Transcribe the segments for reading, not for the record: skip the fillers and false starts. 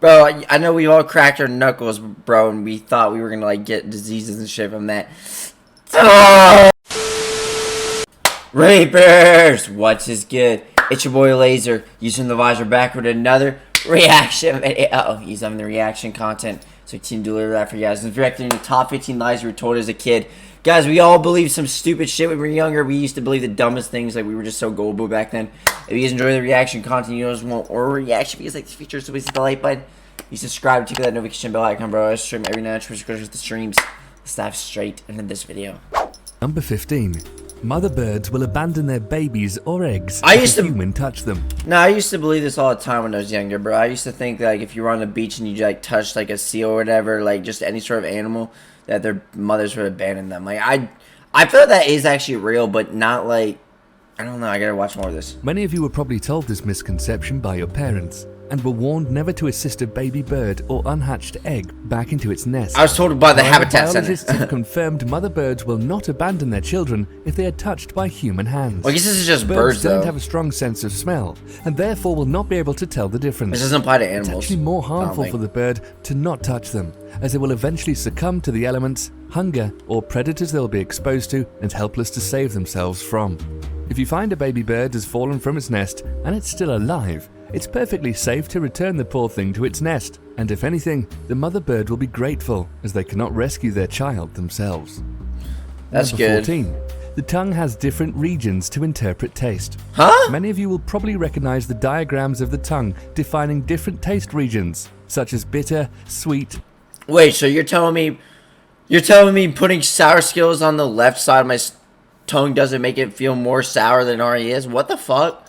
Bro, I know we all cracked our knuckles, bro, and we thought we were gonna, like, get diseases and shit from that. Rapers! What's is good? It's your boy Laser, using the visor back with another reaction video. Uh-oh, he's having the reaction content, so continue to deliver that for you guys. It's reacting to the top 15 lies we were told as a kid. Guys, we all believe some stupid shit when we were younger. We used to believe the dumbest things, like we were just so gullible back then. If you guys enjoy the reaction content, you guys want more reaction videos like this feature, so please hit the like button. You subscribe, tickle that notification bell icon, bro. I stream every night, Twitch with the streams. Let's dive straight into this video. Number 15. Mother birds will abandon their babies or eggs if a human touch them. No, I used to believe this all the time when I was younger, bro. I used to think that, like, if you were on the beach and you like touched like a seal or whatever, like just any sort of animal, that their mothers would abandon them. Like I feel that is actually real, but not like, I don't know. I gotta watch more of this. Many of you were probably told this misconception by your parents and were warned never to assist a baby bird or unhatched egg back into its nest. I was told by the Habitat Center. Biologists have confirmed mother birds will not abandon their children if they are touched by human hands. Well, I guess this is just birds though. Don't have a strong sense of smell and therefore will not be able to tell the difference. This doesn't apply to animals. It's actually more harmful for the bird to not touch them, as it will eventually succumb to the elements, hunger, or predators they'll be exposed to and helpless to save themselves from. If you find a baby bird has fallen from its nest and it's still alive, it's perfectly safe to return the poor thing to its nest, and if anything, the mother bird will be grateful, as they cannot rescue their child themselves. That's Number good. 14. The tongue has different regions to interpret taste. Huh? Many of you will probably recognize the diagrams of the tongue defining different taste regions, such as bitter, sweet. Wait, so you're telling me putting sour skills on the left side of my tongue doesn't make it feel more sour than it already is? What the fuck?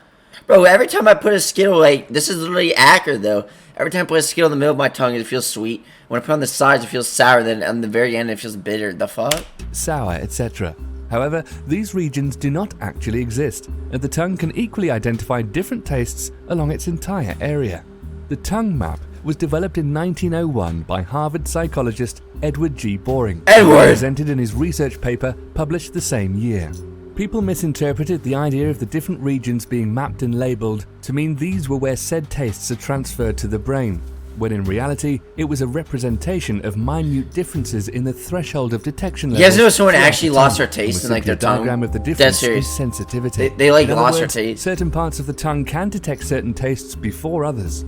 Bro, every time I put a Skittle, like, this is literally accurate, though. Every time I put a Skittle in the middle of my tongue, it feels sweet. When I put it on the sides, it feels sour. Then on the very end, it feels bitter. The fuck? Sour, etc. However, these regions do not actually exist, and the tongue can equally identify different tastes along its entire area. The tongue map was developed in 1901 by Harvard psychologist Edward G. Boring, presented in his research paper published the same year. People misinterpreted the idea of the different regions being mapped and labelled to mean these were where said tastes are transferred to the brain, when in reality it was a representation of minute differences in the threshold of detection levels. You guys know someone actually lost their taste in, like, their tongue? Diagram of the difference is sensitivity. They like lost words, their taste. Certain parts of the tongue can detect certain tastes before others.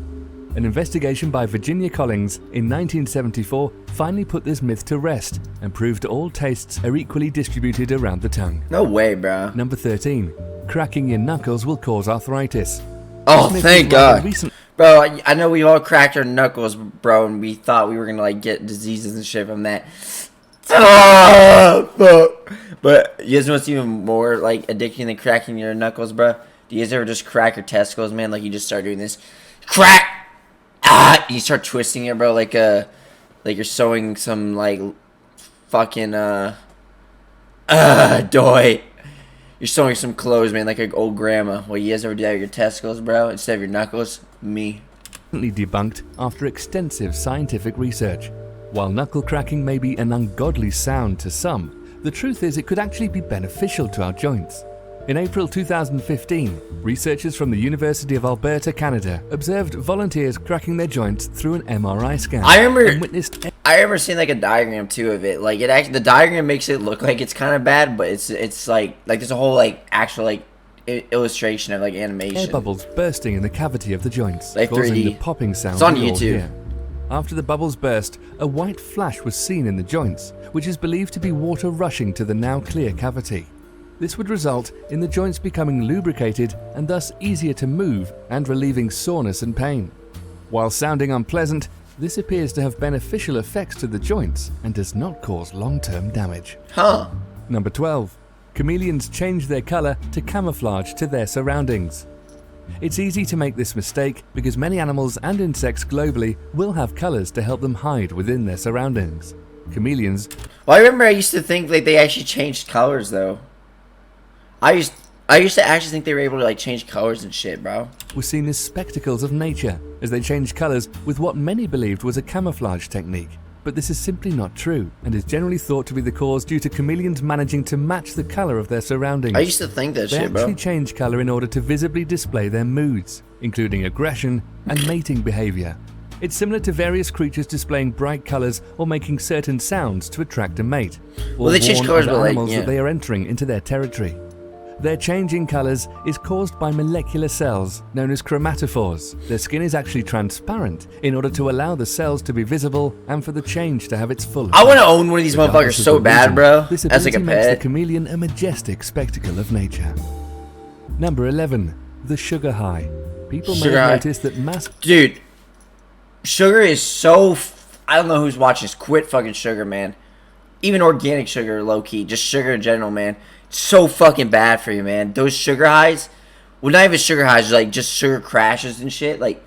An investigation by Virginia Collins in 1974 finally put this myth to rest and proved all tastes are equally distributed around the tongue. No way, bro. Number 13. Cracking your knuckles will cause arthritis. Oh, thank God. Bro, I know we all cracked our knuckles, bro, and we thought we were gonna, like, get diseases and shit from that. But you guys know what's even more, like, addicting than cracking your knuckles, bro? Do you guys ever just crack your testicles, man? Like, you just start doing this. Crack! You start twisting it, bro, like you're sewing some, like, fucking, doy. You're sewing some clothes, man, like an old grandma. Well, you guys ever do that with your testicles, bro, instead of your knuckles? Me. Debunked after extensive scientific research. While knuckle cracking may be an ungodly sound to some, the truth is it could actually be beneficial to our joints. In April 2015, researchers from the University of Alberta, Canada, observed volunteers cracking their joints through an MRI scan. I remember seeing, like, a diagram too of it. Like, the diagram makes it look like it's kind of bad, but it's like there's a whole, like, actual, like, illustration of, like, animation. Air bubbles bursting in the cavity of the joints, like, causing 3D. the popping sound. It's on YouTube. After the bubbles burst, a white flash was seen in the joints, which is believed to be water rushing to the now clear cavity. This would result in the joints becoming lubricated and thus easier to move and relieving soreness and pain. While sounding unpleasant, this appears to have beneficial effects to the joints and does not cause long-term damage. Huh. Number 12. Chameleons change their color to camouflage to their surroundings. It's easy to make this mistake because many animals and insects globally will have colors to help them hide within their surroundings. Chameleons... Well, I remember I used to think, like, they actually changed colors, though. I used to actually think they were able to, like, change colors and shit, bro. Were seen as spectacles of nature, as they changed colors with what many believed was a camouflage technique. But this is simply not true, and is generally thought to be the cause due to chameleons managing to match the color of their surroundings. I used to think that shit, bro. They actually change color in order to visibly display their moods, including aggression and mating behavior. It's similar to various creatures displaying bright colors or making certain sounds to attract a mate, or Well, they change warn colors, other but, like, animals yeah. that they are entering into their territory. Their change in colors is caused by molecular cells known as chromatophores. Their skin is actually transparent in order to allow the cells to be visible and for the change to have its full effect. I want to own one of these Regardless motherfuckers of so the bad, reason, bro. This That's ability like a makes the pet. chameleon a majestic spectacle of nature. Number 11. The sugar high. People may Sugar have high. noticed that mass... Dude, sugar is so... I don't know who's watching this. Quit fucking sugar, man. Even organic sugar, low-key. Just sugar in general, man. It's so fucking bad for you, man. Those sugar highs... Well, not even sugar highs. Like, just sugar crashes and shit. Like,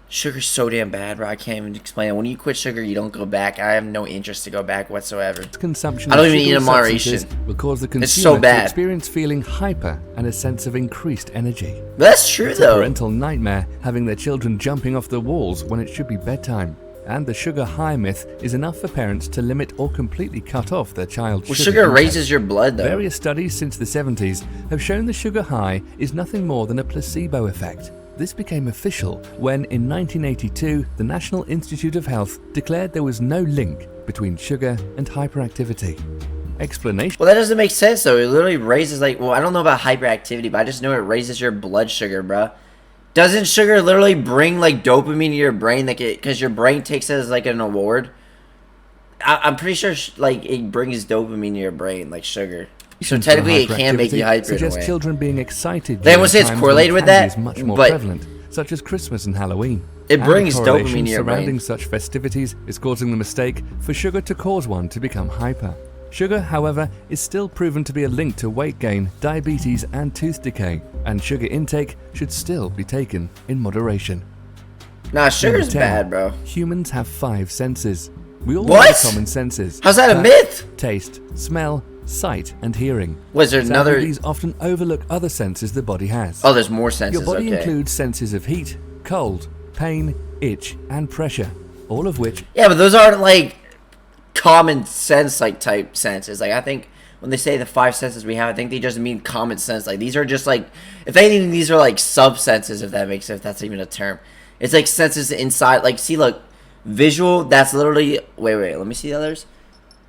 sugar's so damn bad, bro. I can't even explain it. When you quit sugar, you don't go back. I have no interest to go back whatsoever. Consumption I don't of even eat sugary in moderation. substances will cause the It's so consumer to bad. experience feeling hyper and a sense of increased energy. But that's true, It's a though. parental nightmare having their children jumping off the walls when it should be bedtime. And the sugar high myth is enough for parents to limit or completely cut off their child's Well, sugar sugar intake. raises your blood, though. Various studies since the 70s have shown the sugar high is nothing more than a placebo effect. This became official when, in 1982, the National Institute of Health declared there was no link between sugar and hyperactivity. Explanation: Well, that doesn't make sense, though. It literally raises, like... Well, I don't know about hyperactivity, but I just know it raises your blood sugar, bro. Doesn't sugar literally bring, like, dopamine to your brain? Like, because your brain takes it as, like, an award? I'm pretty sure, like, it brings dopamine to your brain, like sugar. So technically, it can make you hyper in a suggests way. children being excited. They during won't say it's times correlated when with candy that, is much more but- prevalent, such as Christmas and Halloween. It And brings the dopamine correlation to your brain. surrounding such festivities is causing the mistake for sugar to cause one to become hyper. Sugar, however, is still proven to be a link to weight gain, diabetes, and tooth decay, and sugar intake should still be taken in moderation. Nah, sugar's Number 10. bad, bro. Humans have 5 senses. We all What? have common senses. How's that a Touch, myth? Taste, smell, sight, and hearing. Was there Sadly, another... these often overlook other senses the body has. Oh, there's more senses, Your body okay. includes senses of heat, cold, pain, itch, and pressure, all of which Yeah, but those aren't, like, common sense, like, type senses. Like, I think when they say the 5 senses we have, I think they just mean common sense. Like, these are just, like... If anything, these are, like, sub-senses, if that makes sense, if that's even a term. It's, like, senses inside. Like, see, look. Visual, that's literally... Wait, let me see the others.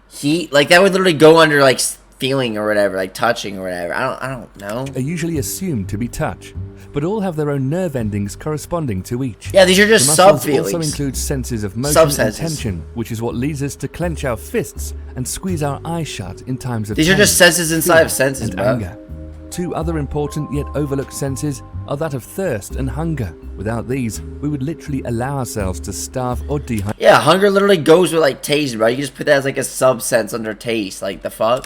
Heat, like, that would literally go under, like, feeling or whatever, like, touching or whatever. I don't know. are usually assumed to be touch, but all have their own nerve endings corresponding to each. Yeah, these are The just muscles also sub-feelings. include senses of motion and Subsenses. tension, which is what leads us to clench our fists and squeeze our eyes shut in times of These are pain, just senses inside of fear, senses, and bro. anger. 2 other important yet overlooked senses are that of thirst and hunger. Without these, we would literally allow ourselves to starve or dehydrate. Yeah, hunger literally goes with, like, taste, bro. You just put that as, like, a sub-sense under taste. Like, the fuck?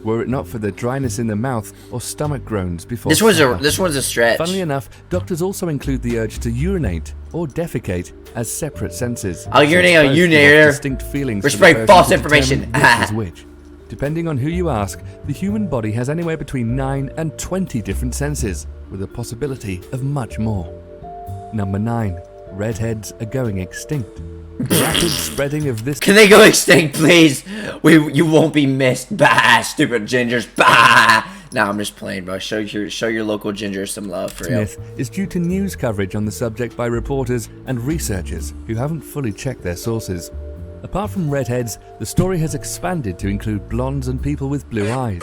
Were it not for the dryness in the mouth or stomach groans before This one's supper. a stretch. Funnily enough, doctors also include the urge to urinate or defecate as separate senses. I'll urinate, I'll Both give off urinate. distinct feelings We're to the spreading person false to information. determine which is which. Depending on who you ask, the human body has anywhere between 9 and 20 different senses, with a possibility of much more. Number 9. Redheads are going extinct. The rapid spreading of this Can they go extinct, please? You won't be missed. Bah, stupid gingers. Bah. Nah, I'm just playing, bro. Show your local gingers some love, for real. myth is due to news coverage on the subject by reporters and researchers who haven't fully checked their sources. Apart from redheads, the story has expanded to include blondes and people with blue eyes.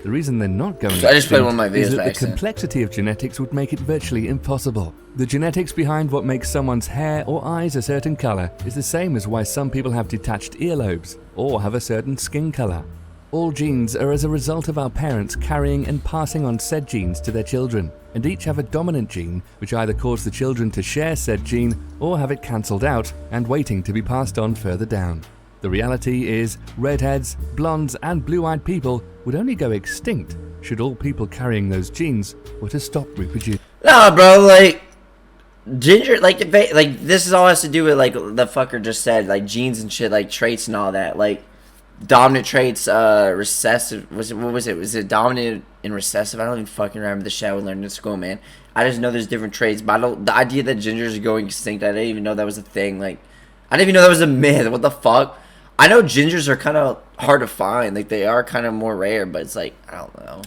The reason they're not going I just played extinct one of my videos is that by the accident. complexity of genetics would make it virtually impossible. The genetics behind what makes someone's hair or eyes a certain color is the same as why some people have detached earlobes or have a certain skin color. All genes are as a result of our parents carrying and passing on said genes to their children, and each have a dominant gene which either cause the children to share said gene or have it cancelled out and waiting to be passed on further down. The reality is, redheads, blondes, and blue-eyed people would only go extinct should all people carrying those genes were to stop reproducing. Nah, bro, like, ginger, like, this is all has to do with, like, the fucker just said, like, genes and shit, like, traits and all that, like, dominant traits, recessive, was it dominant and recessive? I don't even fucking remember the shit we learned in school, man. I just know there's different traits, but the idea that gingers are going extinct, I didn't even know that was a thing, like, I didn't even know that was a myth, what the fuck? I know gingers are kind of hard to find, like, they are kind of more rare, but it's like, I don't know.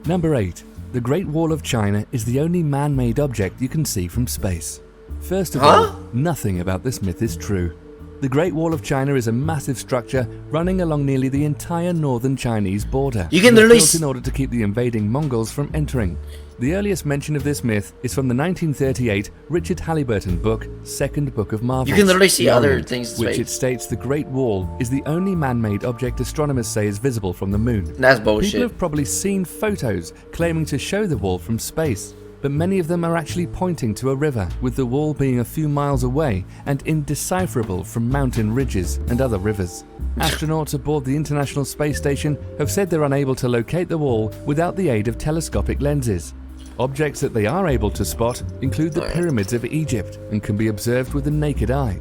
Number 8. The Great Wall of China is the only man-made object you can see from space. First of all, nothing about this myth is true. The Great Wall of China is a massive structure running along nearly the entire northern Chinese border. You can literally built in order to keep the invading Mongols from entering. The earliest mention of this myth is from the 1938 Richard Halliburton book, Second Book of Marvels. You can literally see The other Orient, things. which it states the Great Wall is the only man-made object astronomers say is visible from the moon. That's bullshit. People have probably seen photos claiming to show the wall from space, but many of them are actually pointing to a river, with the wall being a few miles away and indecipherable from mountain ridges and other rivers. Astronauts aboard the International Space Station have said they're unable to locate the wall without the aid of telescopic lenses. Objects that they are able to spot include the pyramids of Egypt and can be observed with the naked eye.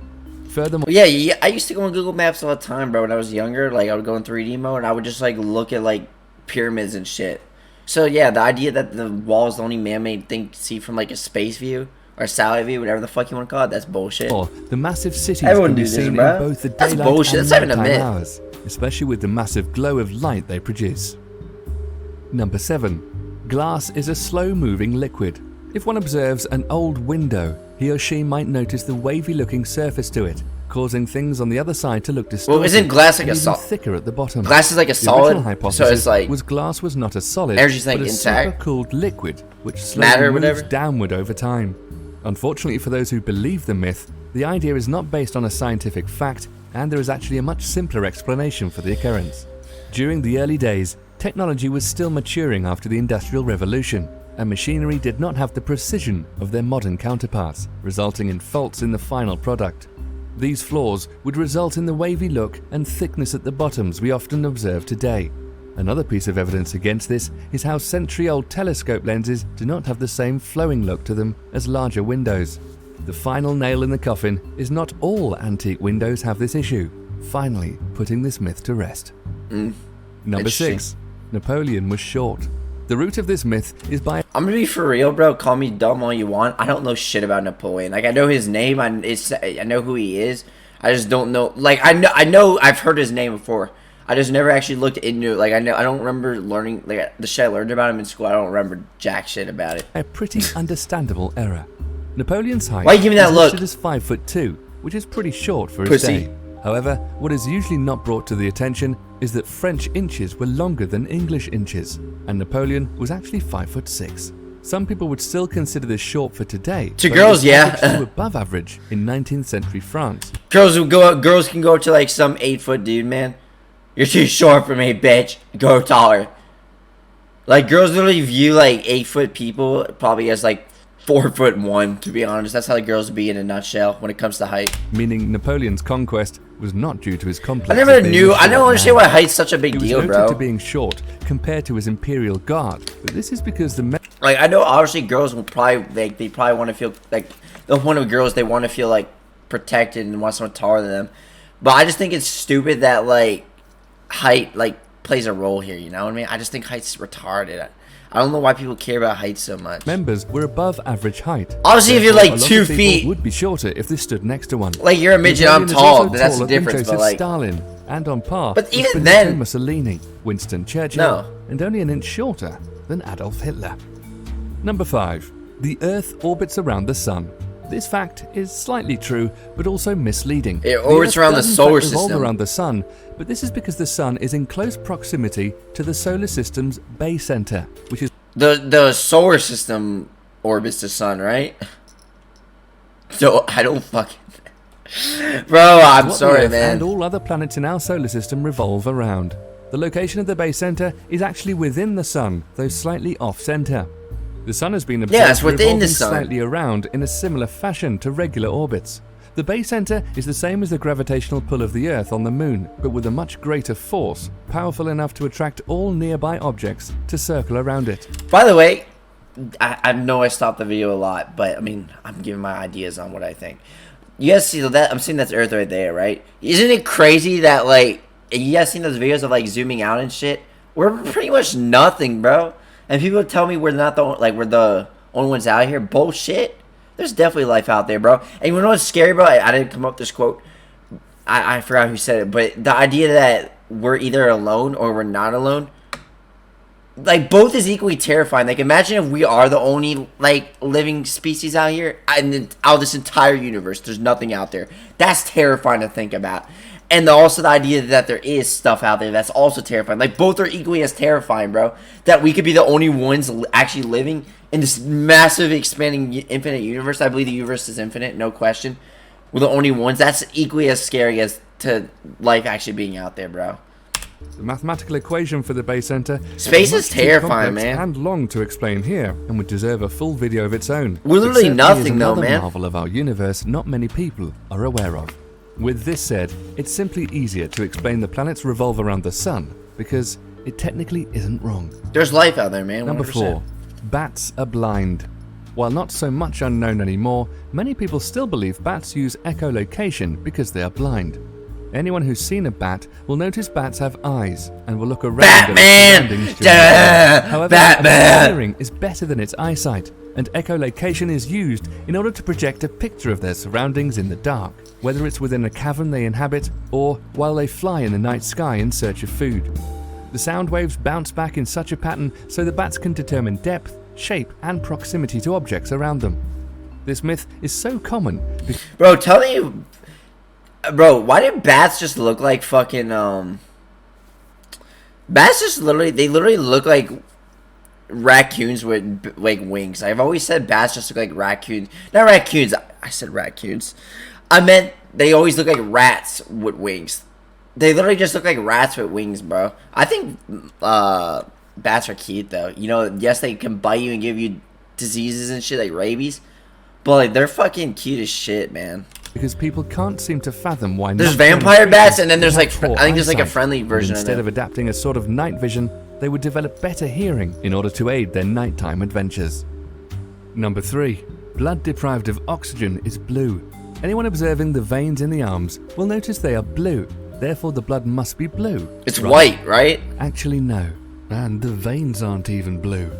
Furthermore, yeah, I used to go on Google Maps all the time, bro. When I was younger, like I would go in 3D mode and I would just like look at like pyramids and shit. So yeah, the idea that the wall is the only man-made thing to see from like a space view or satellite view, whatever the fuck you want to call it, that's bullshit. the massive cities Everyone can be do this, seen bro. in both the That's daylight bullshit. and That's not even a nighttime myth. hours, especially with the massive glow of light they produce. Number 7. Glass is a slow-moving liquid. If one observes an old window, he or she might notice the wavy-looking surface to it, causing things on the other side to look distorted. Well, isn't glass like a and even solid? thicker at the bottom. Glass is like a The original solid, so hypothesis it's like was glass was not a solid, energy's like but a intact. supercooled liquid which Matter slowly or moves whatever? downward over time. Unfortunately for those who believe the myth, the idea is not based on a scientific fact, and there is actually a much simpler explanation for the occurrence. During the early days, technology was still maturing after the Industrial Revolution, and machinery did not have the precision of their modern counterparts, resulting in faults in the final product. These flaws would result in the wavy look and thickness at the bottoms we often observe today. Another piece of evidence against this is how century-old telescope lenses do not have the same flowing look to them as larger windows. The final nail in the coffin is not all antique windows have this issue, finally putting this myth to rest. Number 6. Napoleon was short. The root of this myth is by... I'm gonna be for real, bro. Call me dumb all you want. I don't know shit about Napoleon. Like I know his name. I know who he is. I just don't know. Like I know. I've heard his name before. I just never actually looked into it. Like I don't remember learning like the shit I learned about him in school. I don't remember jack shit about it. a pretty understandable error. Napoleon's height Why you giving that is look? listed as 5'2", which is pretty short for his Pussy. day. However, what is usually not brought to the attention is that French inches were longer than English inches, and Napoleon was actually 5'6". Some people would still consider this short for today. To but it girls, was yeah. averaged to above average in 19th century France. Girls can go up to like some 8-foot dude, man. You're too short for me, bitch. Go taller. Like girls literally view like 8-foot people probably as like 4'1", to be honest. That's how the girls be in a nutshell when it comes to height. Meaning Napoleon's conquest was not due to his complex. I never knew. I don't understand why height's such a big He was deal, noted bro. to being short compared to his imperial guard, but this is because the Like I know, obviously, girls will probably like they probably want to feel like the one of girls they want to feel like protected and want someone taller than them. But I just think it's stupid that like height like plays a role here. You know what I mean? I just think height's retarded. I don't know why people care about height so much. members were above average height. Obviously, if you're Therefore, like a lot 2 of people feet, would be shorter if they stood next to one. like you're a midget, I'm Napoleon is tall, also but that's the taller than difference. Joseph But like, Stalin, and on par But with even Benito then- Mussolini, Winston Churchill, No. and only an inch shorter than Adolf Hitler. Number 5. The Earth orbits around the Sun. This fact is slightly true, but also misleading. It orbits around the Earth does in solar fact revolve system. around the Sun, but this is because the Sun is in close proximity to the solar system's Bay Center, which is the solar system orbits the sun, right? So I don't fucking. Bro, I'm what the sorry, Earth man. and all other planets in our solar system revolve around. The location of the Bay Center is actually within the Sun, though slightly off-center. The Sun has been observed it's within the revolving Sun. slightly around in a similar fashion to regular orbits. The Bay Center is the same as the gravitational pull of the Earth on the Moon, but with a much greater force, powerful enough to attract all nearby objects to circle around it. By the way, I know I stopped the video a lot, but I mean, I'm giving my ideas on what I think. You guys see that? I'm seeing that's Earth right there, right? Isn't it crazy that like you guys seen those videos of like zooming out and shit? We're pretty much nothing, bro. And people tell me we're not the we're the only ones out here. Bullshit. There's definitely life out there, bro. And you know what's scary, bro? I didn't come up with this quote. I forgot who said it, but the idea that we're either alone or we're not alone. like both is equally terrifying. Like imagine if we are the only like living species out here, and out of this entire universe, there's nothing out there. That's terrifying to think about. And also the idea that there is stuff out there, that's also terrifying. Like both are equally as terrifying, bro. That we could be the only ones actually living in this massive, expanding, infinite universe. I believe the universe is infinite, no question. We're the only ones. That's equally as scary as to life actually being out there, bro. The mathematical equation for the base center Space is much too terrifying, complex man. and long to explain here, and would deserve a full video of its own. We're literally It certainly nothing, is though, another man. marvel of our universe not many people are aware of. With this said, it's simply easier to explain the planets revolve around the sun, because it technically isn't wrong. There's life out there, man. 100%. Number 4. Bats are blind. While not so much unknown anymore, many people still believe bats use echolocation because they are blind. Anyone who's seen a bat will notice bats have eyes and will look around Batman! at its surroundings during the day. However, Batman! a bat's hearing is better than its eyesight, and echolocation is used in order to project a picture of their surroundings in the dark, whether it's within a cavern they inhabit or while they fly in the night sky in search of food. The sound waves bounce back in such a pattern so the bats can determine depth, shape, and proximity to objects around them. This myth is so common because Bro, tell me, bro, why did bats just look like fucking, bats just literally look like raccoons with, like, wings. I've always said bats just look like raccoons. Not raccoons, I said raccoons. I meant they always look like rats with wings. They literally just look like rats with wings, bro. I think, bats are cute, though. You know, yes, they can bite you and give you diseases and shit, like rabies. But, like, they're fucking cute as shit, man. because people can't seem to fathom why There's nocturnal vampire bats, creatures and then there's like have poor I think there's like a eyesight, friendly and version of instead it. of adapting a sort of night vision, they would develop better hearing in order to aid their nighttime adventures. Number 3. Blood deprived of oxygen is blue. Anyone observing the veins in the arms will notice they are blue, therefore the blood must be blue. It's white, right? Actually no, and the veins aren't even blue.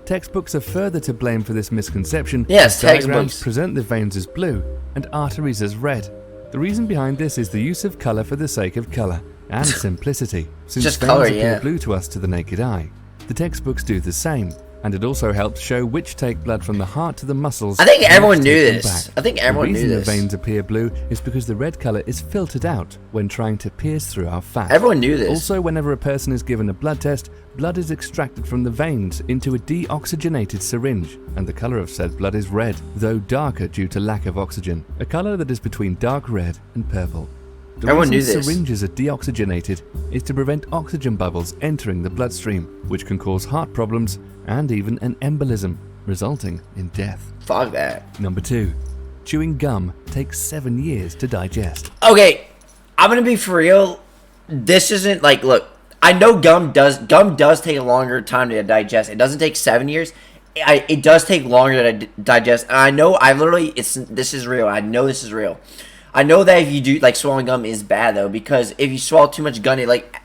Textbooks are further to blame for this misconception. Yes, as diagrams textbooks. present the veins as blue and arteries as red. The reason behind this is the use of colour for the sake of colour and simplicity, since Just veins colour, appear yeah. blue to us to the naked eye. The textbooks do the same, and it also helps show which take blood from the heart to the muscles. I think and everyone which knew take them this. back. I think everyone the knew reason this. the veins appear blue is because the red colour is filtered out when trying to pierce through our fat. Everyone knew this. Also, whenever a person is given a blood test, blood is extracted from the veins into a deoxygenated syringe, and the colour of said blood is red, though darker due to lack of oxygen, a colour that is between dark red and purple. The Everyone reason knew this. syringes are deoxygenated is to prevent oxygen bubbles entering the bloodstream, which can cause heart problems and even an embolism, resulting in death. Fuck that. Number 2. Chewing gum takes 7 years to digest. Okay, I'm gonna be for real. This isn't like, look, I know gum does take a longer time to digest. It doesn't take 7 years. It does take longer to digest. And I know, this is real. I know this is real. I know that if you do, like, swallowing gum is bad, though, because if you swallow too much gum, it, like,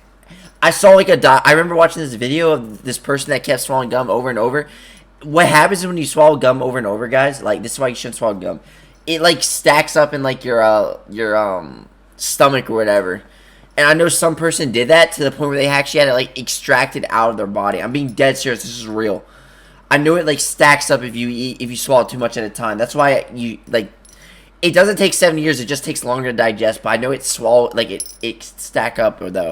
I saw, like, I remember watching this video of this person that kept swallowing gum over and over. What happens when you swallow gum over and over, guys, like, this is why you shouldn't swallow gum. It, like, stacks up in, like, your stomach or whatever. And I know some person did that to the point where they actually had it, like, extracted out of their body. I'm being dead serious. This is real. I know it, like, stacks up if you swallow too much at a time. That's why you, like, it doesn't take 7 years. It just takes longer to digest. But I know it it stack up though.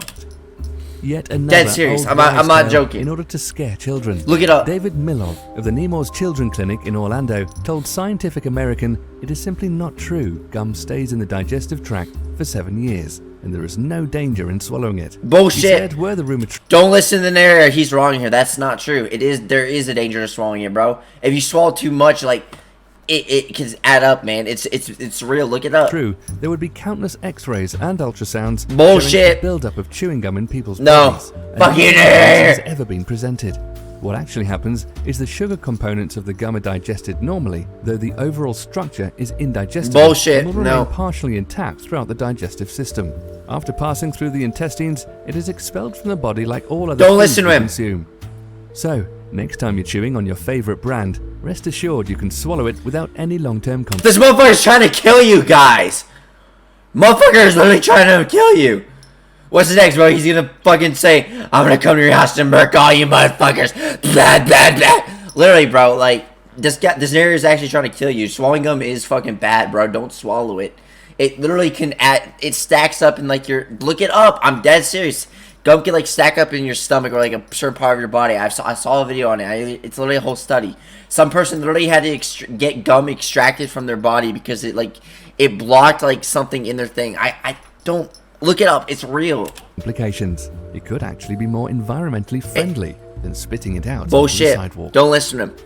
Yet another Dead serious. old I'm not wives' tale joking. In order to scare children. Look it up. David Milov of the Nemours Children's Clinic in Orlando told Scientific American it is simply not true gum stays in the digestive tract for 7 years, and there is no danger in swallowing it. Bullshit. He said, were the rumor Don't listen to the narrator. He's wrong here. That's not true. There is a danger to swallowing it, bro. If you swallow too much, like, it can add up, man. It's real. Look it up. true, there would be countless X-rays and ultrasounds Bullshit. showing the buildup of chewing gum in people's No. bodies. and Fucking no evidence it. has ever been presented. What actually happens is the sugar components of the gum are digested normally, though the overall structure is indigestible Bullshit. and will remain No. partially intact throughout the digestive system. After passing through the intestines, it is expelled from the body like all other Don't foods listen to we him. consume. So, next time you're chewing on your favorite brand, rest assured you can swallow it without any long-term consequences. This motherfucker's trying to kill you guys. Motherfucker is literally trying to kill you. What's next, bro? He's gonna fucking say, I'm gonna come to your house and murk all you motherfuckers. Blah, blah, blah. Literally, bro, like, this narrator is actually trying to kill you. Swallowing gum is fucking bad, bro. Don't swallow it. It literally can it stacks up in like your, look it up. I'm dead serious. Gum can like stack up in your stomach or like a certain part of your body. I saw a video on it. It's literally a whole study. Some person literally had to get gum extracted from their body because it blocked like something in their thing. I don't, look it up. It's real. Implications. It could actually be more environmentally friendly than spitting it out Bullshit. on the sidewalk. Don't listen to him.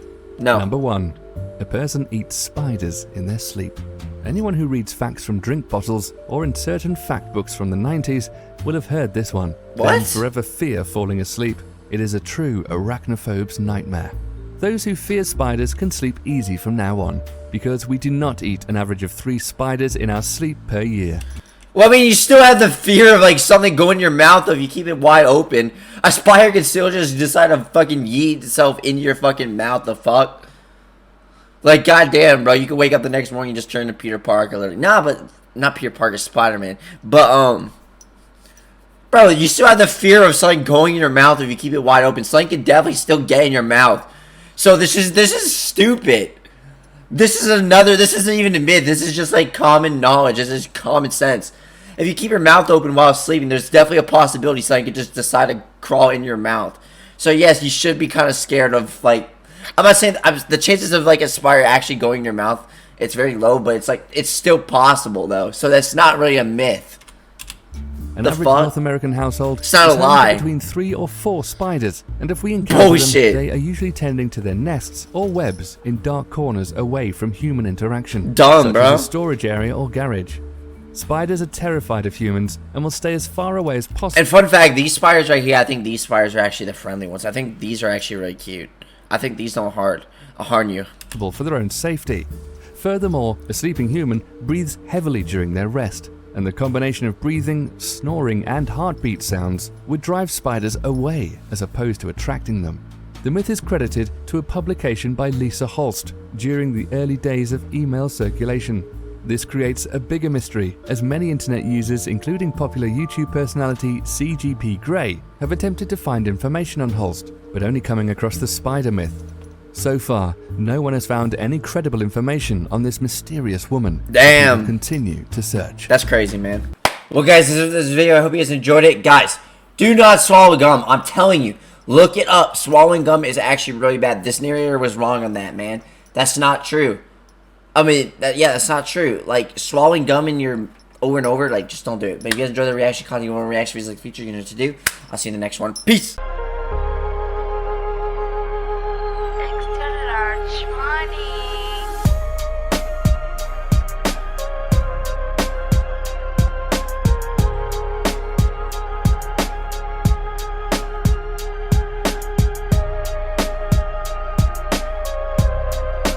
No. Number 1. A person eats spiders in their sleep. Anyone who reads facts from drink bottles or in certain fact books from the 90s will have heard this one. What? Then forever fear falling asleep. It is a true arachnophobe's nightmare. Those who fear spiders can sleep easy from now on, because we do not eat an average of 3 spiders in our sleep per year. Well, I mean, you still have the fear of like something going in your mouth if you keep it wide open. A spider can still just decide to fucking yeet itself into your fucking mouth. The fuck? Like, goddamn, bro, you can wake up the next morning and just turn to Peter Parker. Literally. Nah, but not Peter Parker, Spider-Man. But bro, you still have the fear of something going in your mouth if you keep it wide open. Something can definitely still get in your mouth. So this is stupid. This isn't even a myth. This is just like common knowledge. This is common sense. If you keep your mouth open while sleeping, there's definitely a possibility something could just decide to crawl in your mouth. So yes, you should be kind of scared of like, I'm not saying the chances of like a spider actually going in your mouth, it's very low, but it's like, it's still possible though. So that's not really a myth. An average North American household it's not a lie. Between 3 or 4 spiders, and if we encounter them, they are usually tending to their nests or webs in dark corners away from human interaction, Dumb, such bro. as a storage area or garage. Spiders are terrified of humans and will stay as far away as possible. And fun fact, these spiders right here, I think these spiders are actually the friendly ones. I think these are actually really cute. I think these don't harm you. For their own safety. Furthermore, a sleeping human breathes heavily during their rest, and the combination of breathing, snoring, and heartbeat sounds would drive spiders away as opposed to attracting them. The myth is credited to a publication by Lisa Holst during the early days of email circulation. This creates a bigger mystery, as many internet users, including popular YouTube personality 𝐶GP have attempted to find information on Holst, but only coming across the spider myth. So far, no one has found any credible information on this mysterious woman. Damn. We will continue to search. That's crazy, man. Well, guys, this is this video. I hope you guys enjoyed it. Guys, do not swallow gum. I'm telling you. Look it up. Swallowing gum is actually really bad. This narrator was wrong on that, man. That's not true. I mean, that's not true. Like, swallowing gum in your over and over, like, just don't do it. But if you guys enjoy the reaction content, you want to react to these like feature, you know what to do. I'll see you in the next one. Peace.